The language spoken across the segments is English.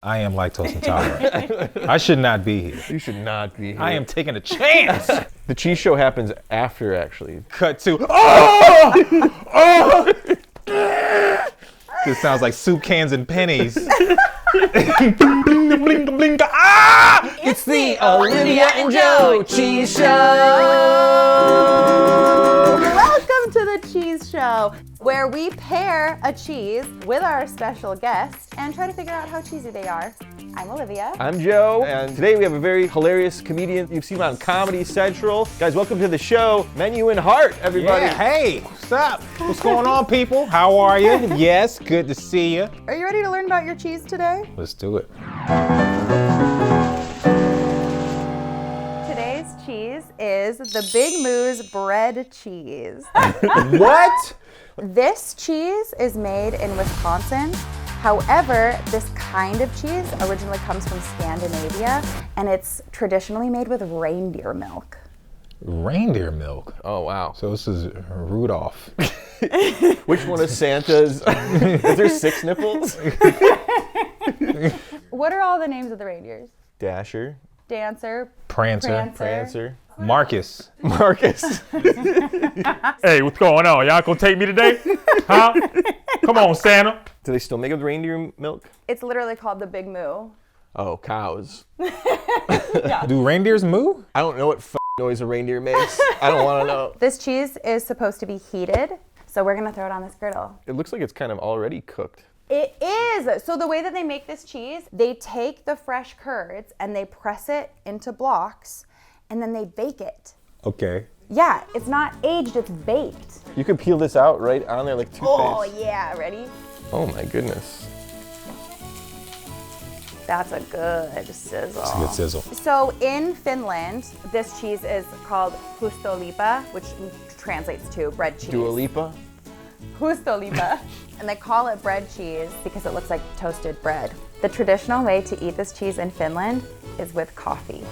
I am lactose intolerant. I should not be here. You should not be here. I am taking a chance. The cheese show happens after, actually. Cut to, oh! Oh! This sounds like soup cans and pennies. Ah! It's the Olivia and Joe Cheese Show! Welcome to the Cheese Show, where we pair a cheese with our special guest and try to figure out how cheesy they are. I'm Olivia. I'm Joe, and today we have a very hilarious comedian you've seen on Comedy Central. Guys, welcome to the show, Menuhin Hart, everybody. Yeah, hey, what's up? What's going on, people? How are you? Yes, good to see you. Are you ready to learn about your cheese today? Let's do it. Today's cheese is the Big Moo's bread cheese. What? This cheese is made in Wisconsin. However, this kind of cheese originally comes from Scandinavia, and it's traditionally made with reindeer milk. Reindeer milk. Oh, wow. So this is Rudolph. Which one is Santa's? Is there 6 nipples? What are all the names of the reindeers? Dasher. Dancer. Prancer. Prancer. Marcus. Marcus. Hey, what's going on? Y'all gonna take me today? Huh? Come on, Santa. Do they still make it with reindeer milk? It's literally called the Big Moo. Oh, cows. Do reindeers moo? I don't know what noise a reindeer makes. I don't want to know. This cheese is supposed to be heated, so we're gonna throw it on this griddle. It looks like it's kind of already cooked. It is! So the way that they make this cheese, they take the fresh curds and they press it into blocks and then they bake it. Okay. Yeah, it's not aged, it's baked. You could peel this out right on there like toothpaste. Oh yeah, ready? Oh my goodness. That's a good sizzle. It's a good sizzle. So in Finland, this cheese is called hoo-stah-lee-pa, which translates to bread cheese. Dua Lipa? Juustoleipä. And they call it bread cheese because it looks like toasted bread. The traditional way to eat this cheese in Finland is with coffee.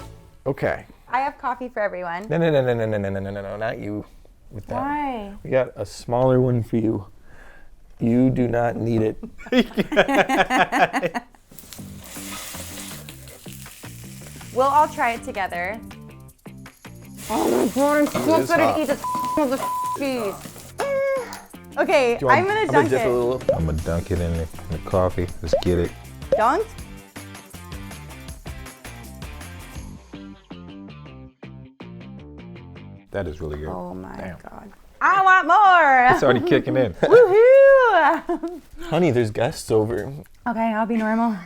Okay. I have coffee for everyone. No, not you. With that. Why? We got a smaller one for you. You do not need it. We'll all try it together. Oh my god, I'm so excited to eat this cheese. Okay, I'm gonna dunk dip it. a little. I'm gonna dunk it in the coffee. Let's get it. Dunked? That is really good. Oh my Damn. god. I want more! It's already kicking in. Woohoo! Honey, there's guests over. Okay, I'll be normal.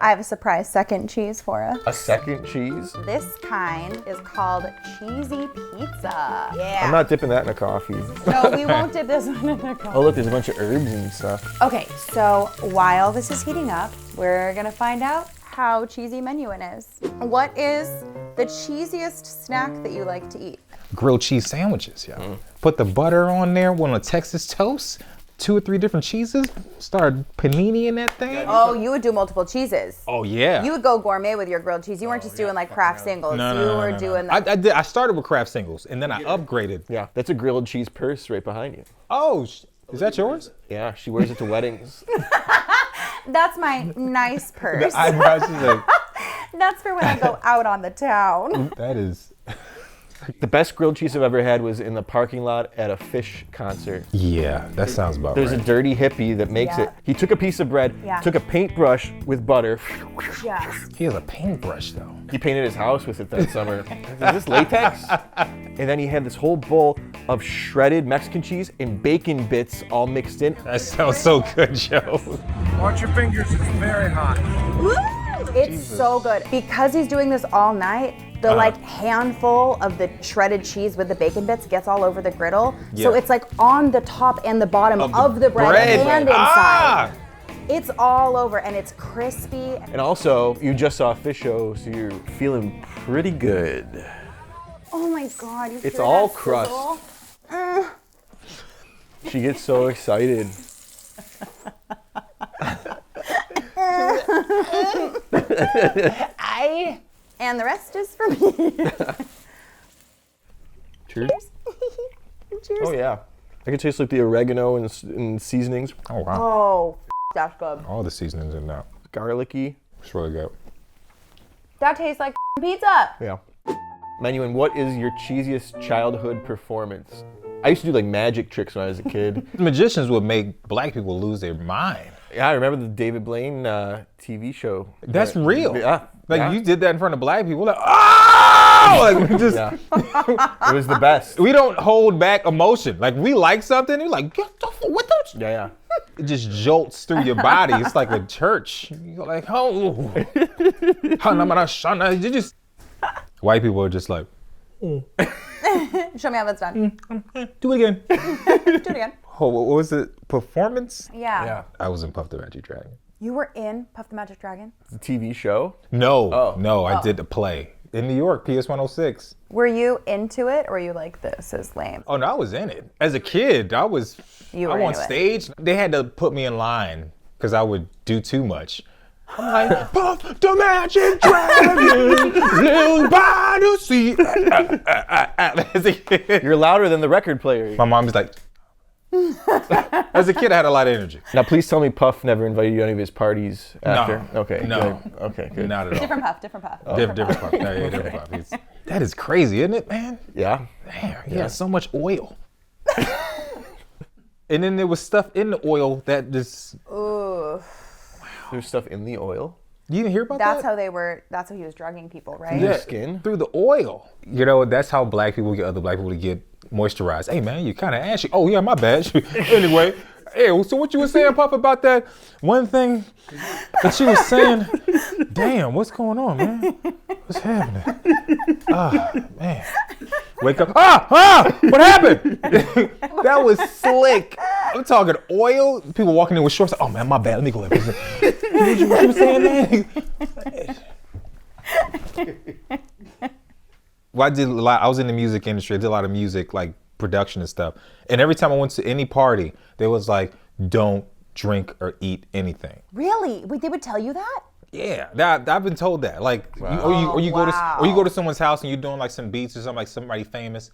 I have a surprise second cheese for us. A second cheese? This kind is called cheesy pizza. Yeah. I'm not dipping that in a coffee. No, we won't dip this one in the coffee. Oh look, there's a bunch of herbs and stuff. Okay, so while this is heating up, we're gonna find out how cheesy Menuhin is. What is the cheesiest snack that you like to eat? Grilled cheese sandwiches, yo. Put the butter on there, one on Texas toast, 2 or 3 different cheeses, start panini in that thing. Oh, you would do multiple cheeses. Oh yeah. You would go gourmet with your grilled cheese. You weren't just doing like Kraft singles. You were doing I did. I started with Kraft singles, and then I upgraded. Yeah, that's a grilled cheese purse right behind you. Oh, is that yours? Yeah, she wears it to weddings. That's my nice purse. Eyebrows is like, That's for when I go out on the town. that is. The best grilled cheese I've ever had was in the parking lot at a Fish concert. Yeah, that sounds about There's right. a dirty hippie that makes it. He took a piece of bread, took a paintbrush with butter. Yes. He has a paintbrush though. He painted his house with it that summer. Is this latex? And then he had this whole bowl of shredded Mexican cheese and bacon bits all mixed in. That sounds so good, Joe. Watch your fingers, it's very hot. It's so good. Because he's doing this all night, the like handful of the shredded cheese with the bacon bits gets all over the griddle. So Yeah. it's like on the top and the bottom of the bread and inside. It's all over and it's crispy. And also, you just saw a Fish show, so you're feeling pretty good. Oh my god, you It's hear all that crust. sizzle? She gets so excited. And the rest is for me. Cheers. Cheers. Oh yeah. I can taste like the oregano and seasonings. Oh wow. Oh, that's good. All the seasonings in that. Garlicky. It's really good. That tastes like pizza. Yeah. Menuhin, what is your cheesiest childhood performance? I used to do like magic tricks when I was a kid. Magicians would make black people lose their mind. Yeah, I remember the David Blaine TV show. That's real. Yeah. Like you did that in front of black people. Like, oh! Like we just. Yeah. It was the best. We don't hold back emotion. Like we like something, you're like, what the? Yeah. It just jolts through your body. It's like a church. You're like, oh. You just. White people are just like, Show me how that's done. do it again. Do it again. Oh, what was it? Performance? Yeah. I was in Puff the Magic Dragon. You were in Puff the Magic Dragon? The TV show? No, I did the play in New York, PS 106. Were you into it, or were you like, this is lame? Oh no, I was in it. As a kid, I was on into it. stage. They had to put me in line because I would do too much. I'm like, Puff the Magic Dragon, little by the sea. As a kid. You're louder than the record player. My mom's like, as a kid, I had a lot of energy. Now, please tell me Puff never invited you to any of his parties after. No. Okay. No. Good. Okay. Good. Not at all. Different Puff, different Puff. Different Puff. Yeah, different Puff. That is crazy, isn't it, man? Yeah. Damn, he had so much oil. And then there was stuff in the oil that just. Ooh. There's stuff in the oil. You didn't hear about That's that? how he was drugging people, right? Yeah. Skin? Through the oil. You know, that's how black people get other black people to get moisturized. Hey, man, you kind of ashy. Oh, yeah, my bad. Anyway, hey, so what you were saying, Puff, about that one thing that she was saying? Damn, what's going on, man? What's happening? Man. Wake up. What happened? That was slick. I'm talking oil. People walking in with shorts. Oh, man, my bad. Let me go ahead. What you were saying, man? Well, I did a lot. I was in the music industry. I did a lot of music, like production and stuff. And every time I went to any party, they was like, don't drink or eat anything. Really? Wait, they would tell you that? Yeah, I've been told that. Like, you go to someone's house and you're doing like some beats or something, like somebody famous.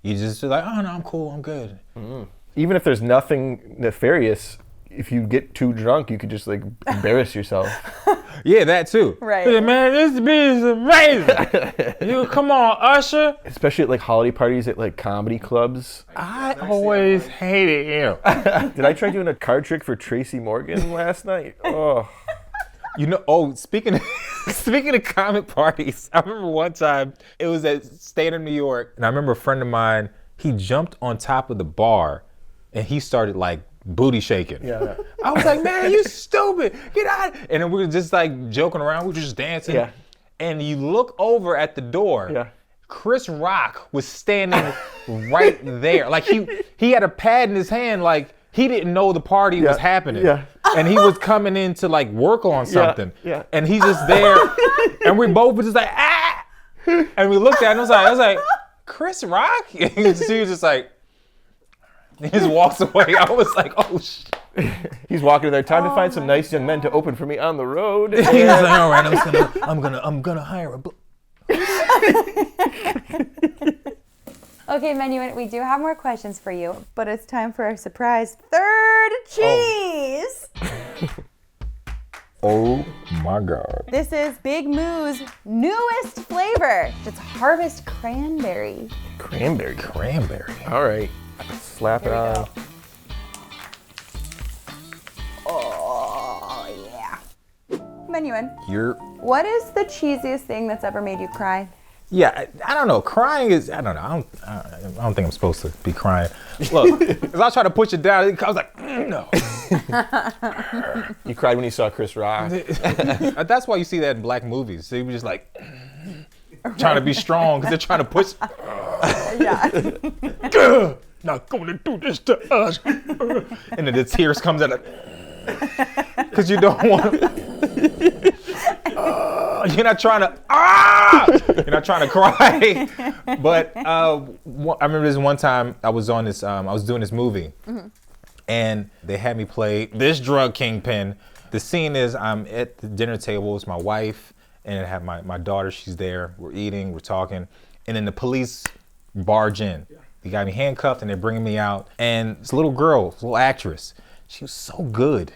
You just like, oh no, I'm cool, I'm good. Mm-hmm. Even if there's nothing nefarious, if you get too drunk, you could just like embarrass yourself. Yeah, that too. Right. Hey, man, this beat is amazing. You come on, Usher. Especially at like holiday parties at like comedy clubs. I always hated him. Did I try doing a card trick for Tracy Morgan last night? Oh. You know, speaking of comic parties, I remember one time it was at State of New York, and I remember a friend of mine, he jumped on top of the bar and he started like booty shaking. Yeah. I was like, man, you stupid. Get out. And then we were just like joking around, we were just dancing. Yeah. And you look over at the door. Yeah. Chris Rock was standing right there. Like he had a pad in his hand, like he didn't know the party was happening. Yeah. And he was coming in to like work on something. Yeah. And he's just there. And we both were just like, ah! And we looked at him, I was like, Chris Rock? And she was just like, he just walks away. I was like, oh shit. He's walking in there, time to find some nice young men to open for me on the road. He was like, all right, I'm gonna hire a Okay, Menuhin, we do have more questions for you, but it's time for our surprise third cheese. Oh my God. This is Big Moo's newest flavor. It's Harvest Cranberry. Cranberry. All right. Slap it on. Oh, yeah. Menuhin, You're. what is the cheesiest thing that's ever made you cry? Yeah, I don't know. Crying is, I don't know. I don't think I'm supposed to be crying. Look, because I was trying to push it down. I was like, no. You cried when you saw Chris Rock. That's why you see that in black movies. They were just like, trying to be strong because they're trying to push. Yeah. Not going to do this to us. And then the tears comes out. Because you don't want to. You're not trying to. You're not trying to cry. But I remember this one time I was on this. I was doing this movie, and they had me play this drug kingpin. The scene is I'm at the dinner table. It's my wife, and I have my daughter. She's there. We're eating. We're talking, and then the police barge in. They got me handcuffed and they're bringing me out. And this little girl, this little actress, she was so good.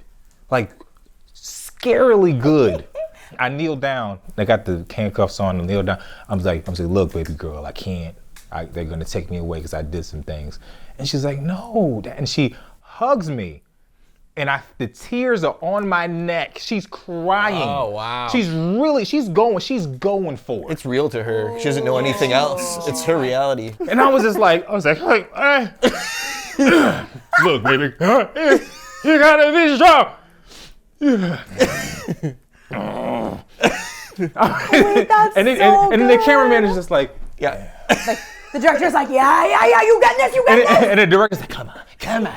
Like, scarily good. I kneel down. They got the handcuffs on and kneel down. I'm like, look, baby girl, I can't. They're gonna take me away because I did some things. And she's like, no. And she hugs me. And the tears are on my neck. She's crying. Oh, wow. She's going for it. It's real to her. She doesn't know anything else. It's her reality. And I was like, look, baby, you got this job. Wait, that's and then the cameraman is just like, Yeah. Like, the director's like, yeah, you got this, you got this. and the director's like, come on. And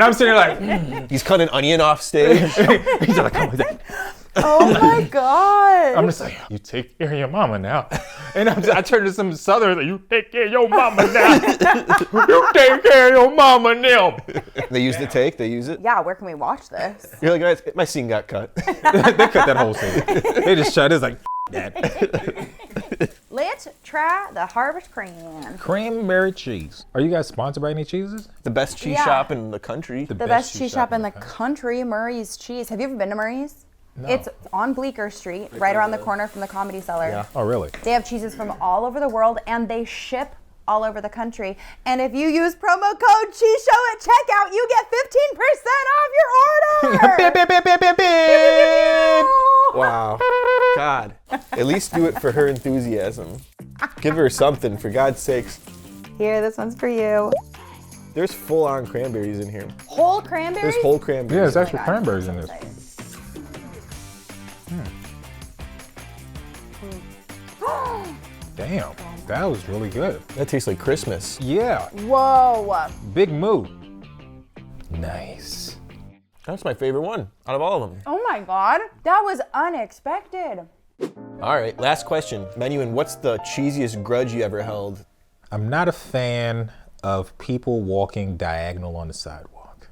I'm sitting there like, He's cut an onion off stage. he's like, come on. Oh my God. I'm just like, you take care of your mama now. And I turn to some Southern, like, you take care of your mama now. You take care of your mama now. They use the take, they use it. Yeah, where can we watch this? You're like, guys, my scene got cut. They cut that whole scene. They just shut it. It's like, that. Let's try the Harvest Cream. Cranberry cheese. Are you guys sponsored by any cheeses? The best cheese Yeah. shop in the country. The best cheese shop in the country, Murray's Cheese. Have you ever been to Murray's? No. It's on Bleecker Street, right around the corner from the Comedy Cellar. Yeah. Oh, really? They have cheeses from all over the world, and they ship all over the country. And if you use promo code Cheese Show at checkout, you get 15% off your order. Beep, beep, beep, beep, beep, beep. Wow. God. At least do it for her enthusiasm. Give her something, for God's sakes. Here, this one's for you. There's full-on cranberries in here. Whole cranberries? There's whole cranberries. Yeah, there's actual cranberries in this. Damn, that was really good. That tastes like Christmas. Yeah, Whoa. Big Moo. Nice. That's my favorite one out of all of them. Oh my God, that was unexpected. All right, last question. Menuhin, what's the cheesiest grudge you ever held? I'm not a fan of people walking diagonal on the sidewalk.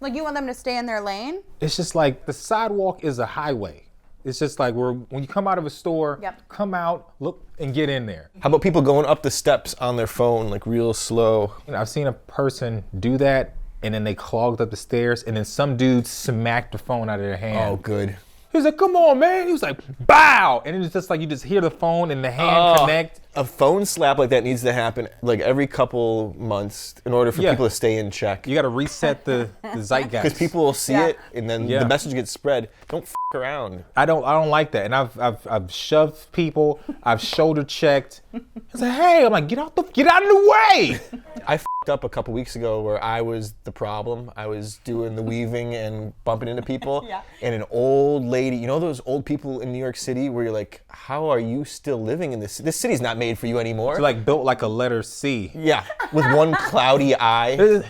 Like, you want them to stay in their lane? It's just like the sidewalk is a highway. It's just like when you come out of a store, Yep. come out, look, and get in there. How about people going up the steps on their phone, like real slow? You know, I've seen a person do that, and then they clogged up the stairs, and then some dude smacked the phone out of their hand. Oh, good. He was like, come on, man. He was like, bow. And it's just like you just hear the phone and the hand connect. A phone slap like that needs to happen like every couple months in order for Yeah. people to stay in check. You got to reset the zeitgeist. Because people will see Yeah. it and then Yeah. the message gets spread. Don't f around. I don't like that. And I've shoved people. I've shoulder checked. It's like, hey, I'm like, get out of the way. I f***ed up a couple weeks ago where I was the problem. I was doing the weaving and bumping into people. Yeah. And an old lady, you know those old people in New York City where you're like, how are you still living in this? This city's not made for you anymore. It's like built like a letter C. Yeah, with one cloudy eye.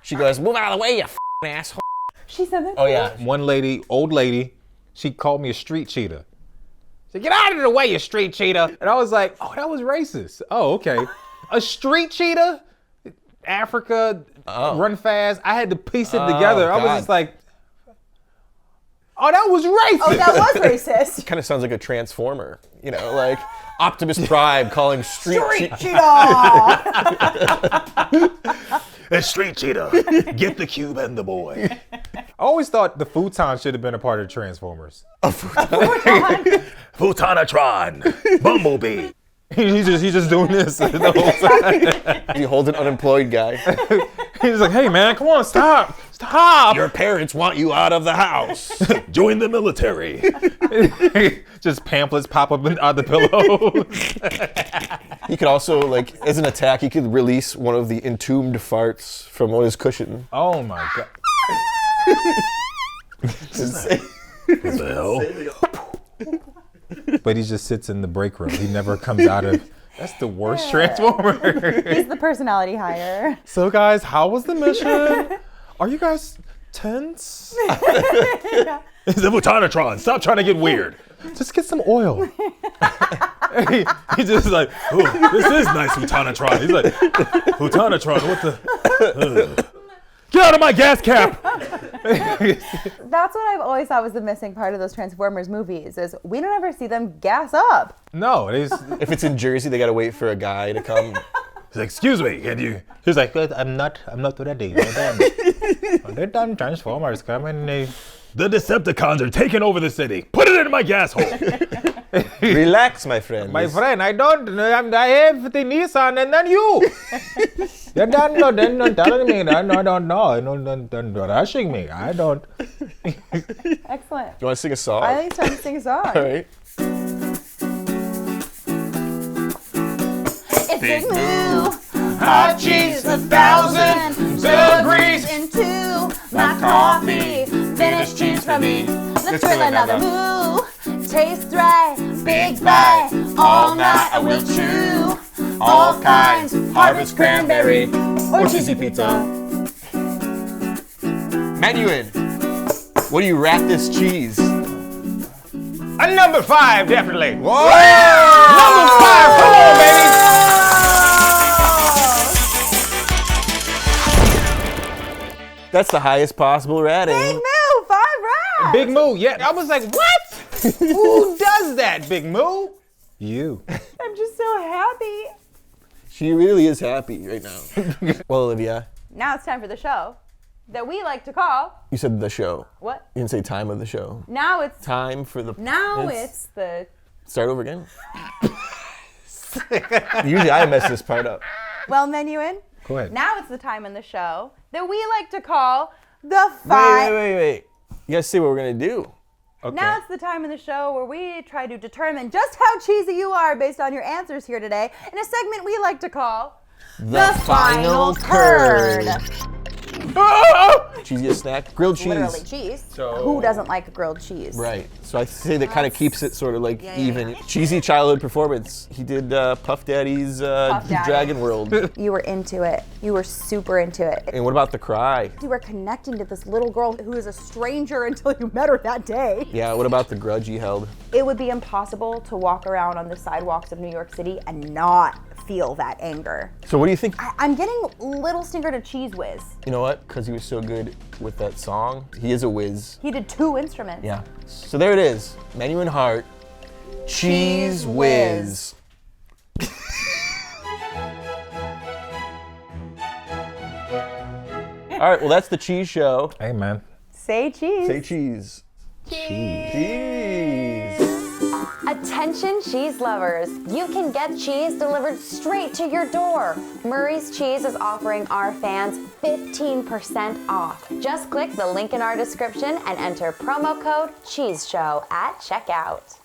She goes, move out of the way, you f***ing asshole. She said that. Oh yeah. One lady, old lady, she called me a street cheater. She said, get out of the way, you street cheater. And I was like, oh, that was racist. Oh, okay. A street cheater? Africa, run fast. I had to piece it together. I was God. just like, oh, that was racist. Oh, that was racist. Kind of sounds like a transformer, you know, like Optimus Prime calling street Cheetah. A street cheater. Get the cube and the boy. I always thought the futon should have been a part of Transformers. Futonatron. Bumblebee. He's just doing this the whole time. He holds an unemployed guy. He's like, hey man, come on, stop. Stop. Your parents want you out of the house. Join the military. Just pamphlets pop up out the pillows. He could also, like, as an attack, he could release one of the entombed farts from his cushion. Oh my god. What the hell? But he just sits in the break room. He never comes out of. That's the worst Transformer. He's the personality hire. So guys, how was the mission? Are you guys tense? It's the Futonatron. Stop trying to get weird. Just get some oil. He's just like, oh, this is nice Futonatron. He's like, Futonatron, what the? Get out of my gas cap. That's what I've always thought was the missing part of those Transformers movies is we don't ever see them gas up. No, it is. If it's in Jersey, they gotta wait for a guy to come. He's like, excuse me, can you? He's like, I'm not ready. Hold on. When they're done, Transformers come and the Decepticons are taking over the city. Put it in my gas hole. Relax, my friend. My friend, I have the Nissan and then you. They're done, don't telling me. Don't rushing me. I don't. Excellent. You want to sing a song? I think it's time to sing a song. All right. It's Big Moo. Hot cheese, 1,000 degrees. Into my coffee. Finish cheese for me. Let's drill another moo. Taste right, big bite. All night I will chew. All kinds, harvest cranberry or cheesy pizza. Menuhin, what do you wrap this cheese? A number 5, definitely. Whoa! Number 5, come on, baby. That's the highest possible rating. Big Moo, 5 rounds. Big Moo, yeah. I was like, what? Who does that, Big Moo? You. I'm just so happy. She really is happy right now. Well, Olivia, Now it's time for the show that we like to call. you said the show. What? You didn't say time of the show. Now it's Time for the. it's the. Start over again. Usually I mess this part up. Well, Menuhin. Go ahead. Now it's the time in the show that we like to call the 5. Wait. You gotta say what we're gonna do. Okay. Now it's the time in the show where we try to determine just how cheesy you are based on your answers here today in a segment we like to call The Final Curd. Cheesiest snack, grilled cheese. Literally cheese. So- Who doesn't like grilled cheese? Right. So I say that kind of keeps it sort of like Yeah. even. Cheesy childhood performance. He did Puff Daddy's Daddy. Dragon World. You were into it. You were super into it. And what about the cry? You were connecting to this little girl who is a stranger until you met her that day. Yeah. What about the grudge he held? It would be impossible to walk around on the sidewalks of New York City and not feel that anger. So what do you think? I'm getting little stinker to Cheese Whiz. You know what? Because he was so good with that song. He is a whiz. He did 2 instruments. Yeah. So there it is. Menuhin Hart. Cheese Whiz. All right. Well, that's the cheese show. Hey, man. Say cheese. Say cheese. Cheese. Attention cheese lovers, you can get cheese delivered straight to your door. Murray's Cheese is offering our fans 15% off. Just click the link in our description and enter promo code CHEESESHOW at checkout.